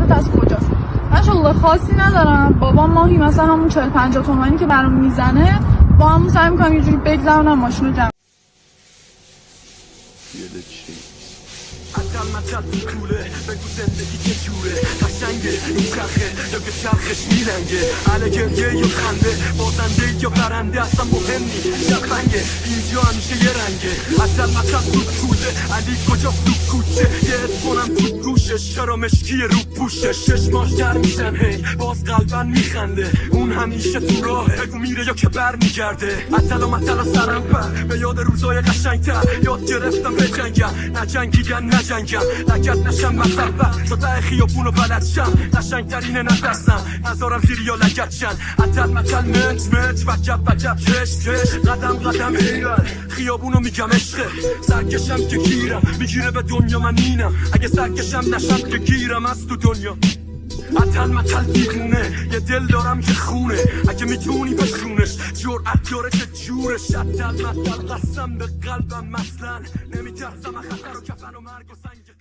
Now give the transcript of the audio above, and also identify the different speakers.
Speaker 1: درآمد از کجاست؟ من شغل خاصی ندارم. بابام ماهی مثلا همون 40-50 تومانی که برام میزنه با همون سعی میکنم یه جوری بگذرونم ماشین رو جمع.
Speaker 2: عجل کوله بگو زندگی که جوره قشنگه این چرخه یا که چرخش میلنگه علی گریه یا خنده بازنده یا برنده اصلا مهم نی شفنگه اینجا همیشه یه رنگه عجل تو کوله علی کجاست تو کوچه یه ادفونم تو گوشش چرا مشکی رو پوشش چشماش در میشن هی باز قلبن میخنده اون همیشه تو راهه بگو میره یا که بر میگرده عجل سرم پر به یاد روزای قشنگتر یاد گرفتم به جنگم نجنگیدن نجنگم لگت نشم مصفر تا ته خیابونو بلد شم قشنگترینه نترسم نذارم زیر یا لگت شن عطل مچ وجب چش قدم حیرت خیابونو میگم عشقه سرکشم که گیرم میگیره به دنیا من اینم اگه سرکشم نشم که گیرم از تو دنیا عطل دیوونه یه دل دارم که خونه اگه میتونی بشونش جرأت داره که جورش عطل قسم به قلبم مثلا نمیترسم خطر و کفن و مرگ و سنگ